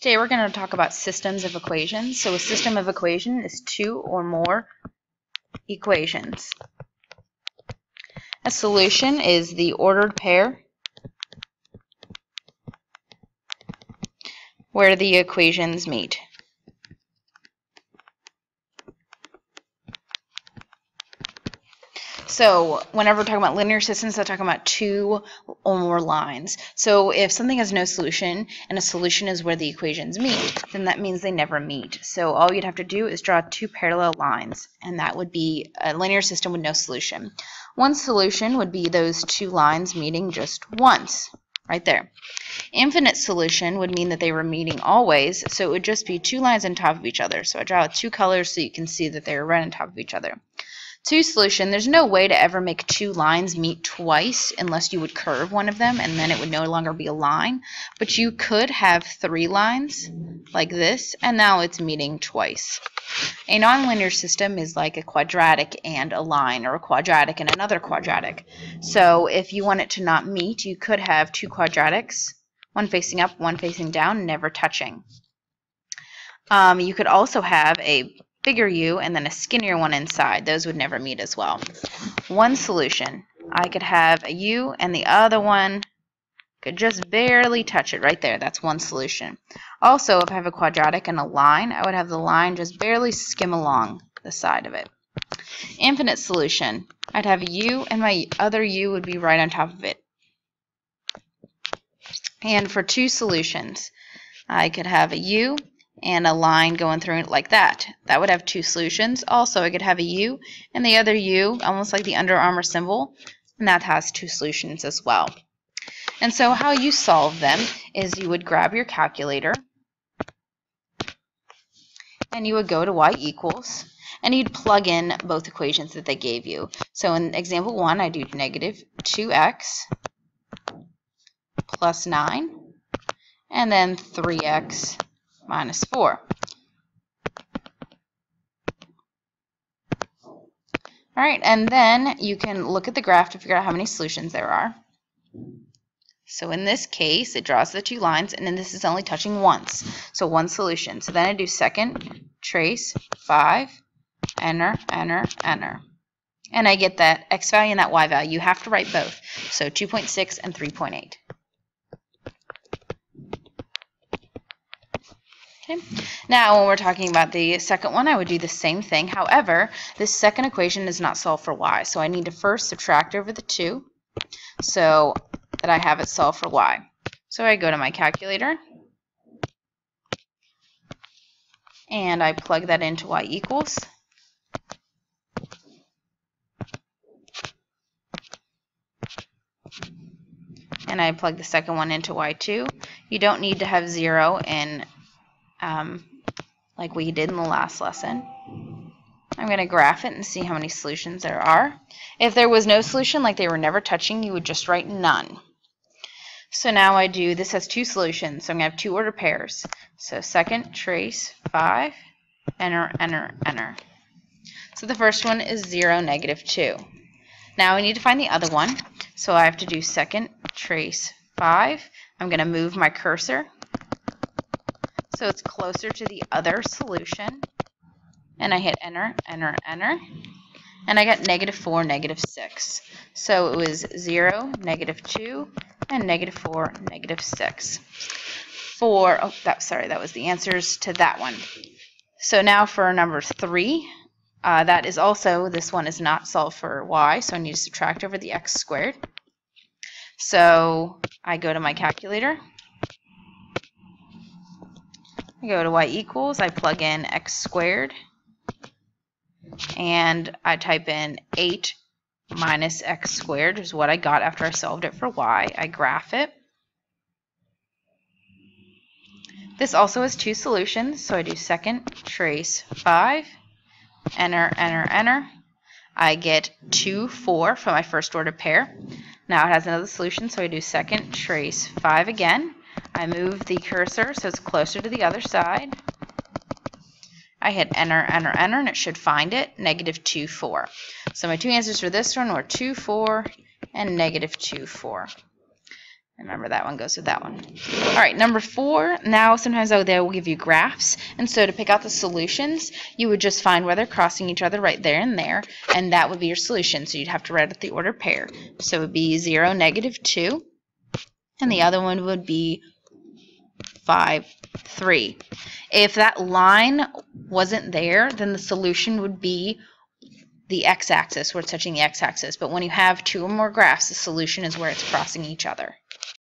Today we're going to talk about systems of equations. So a system of equation is two or more equations. A solution is the ordered pair where the equations meet. So whenever we're talking about linear systems, we're talking about two or more lines. So if something has no solution and a solution is where the equations meet, then that means they never meet. So all you'd have to do is draw two parallel lines, and that would be a linear system with no solution. One solution would be those two lines meeting just once, right there. Infinite solution would mean that they were meeting always, so it would just be two lines on top of each other. So I draw two colors so you can see that they're right on top of each other. Two solution, there's no way to ever make two lines meet twice unless you would curve one of them, and then it would no longer be a line. But you could have three lines like this, and now it's meeting twice. A nonlinear system is like a quadratic and a line, or a quadratic and another quadratic. So if you want it to not meet, you could have two quadratics, one facing up, one facing down, never touching. You could also have a bigger U and then a skinnier one inside. Those would never meet as well. One solution, I could have a U and the other one could just barely touch it right there. That's one solution. Also, if I have a quadratic and a line, I would have the line just barely skim along the side of it. Infinite solution, I'd have a U and my other U would be right on top of it. And for two solutions, I could have a U and a line going through it like that. That would have two solutions. Also, I could have a U and the other U, almost like the Under Armour symbol, and that has two solutions as well. And so how you solve them is you would grab your calculator and you would go to y equals, and you'd plug in both equations that they gave you. So in example 1, I do negative 2x plus 9, and then 3x minus 4. All right, and then you can look at the graph to figure out how many solutions there are. So in this case, it draws the two lines, and then this is only touching once, so one solution. So then I do second, trace, 5, enter, enter, enter. And I get that x value and that y value. You have to write both, so 2.6 and 3.8. Okay. Now, when we're talking about the second one, I would do the same thing. However, this second equation is not solved for y, so I need to first subtract over the 2 so that I have it solved for y. So I go to my calculator, and I plug that into y equals. And I plug the second one into y2. You don't need to have 0 in like we did in the last lesson. I'm going to graph it and see how many solutions there are. If there was no solution, like they were never touching, you would just write none. So now I do, this has two solutions, so I'm going to have two ordered pairs. So second, trace, 5, enter, enter, enter. So the first one is 0, negative 2. Now I need to find the other one, so I have to do second, trace, 5. I'm going to move my cursor so it's closer to the other solution, and I hit enter, enter, enter, and I got negative 4, negative 6. So it was 0, negative 2, and negative 4, negative 6. That was the answers to that one. So now for number 3, that is also, this one is not solved for y, so I need to subtract over the x squared. So I go to my calculator, I go to y equals, I plug in x squared, and I type in 8 minus x squared is what I got after I solved it for y. I graph it. This also has two solutions, so I do second, trace, 5, enter, enter, enter. I get 2, 4 for my first order pair. Now it has another solution, so I do second, trace, 5 again. I move the cursor so it's closer to the other side. I hit enter, enter, enter, and it should find it, negative 2, 4. So my two answers for this one were 2, 4, and negative 2, 4. Remember, that one goes with that one. All right, number 4. Now, sometimes they will give you graphs. And so to pick out the solutions, you would just find where they're crossing each other right there and there. And that would be your solution. So you'd have to write out the ordered pair. So it would be 0, -2. And the other one would be 5, 3. If that line wasn't there, then the solution would be the x-axis, where it's touching the x-axis. But when you have 2 or more graphs, the solution is where it's crossing each other.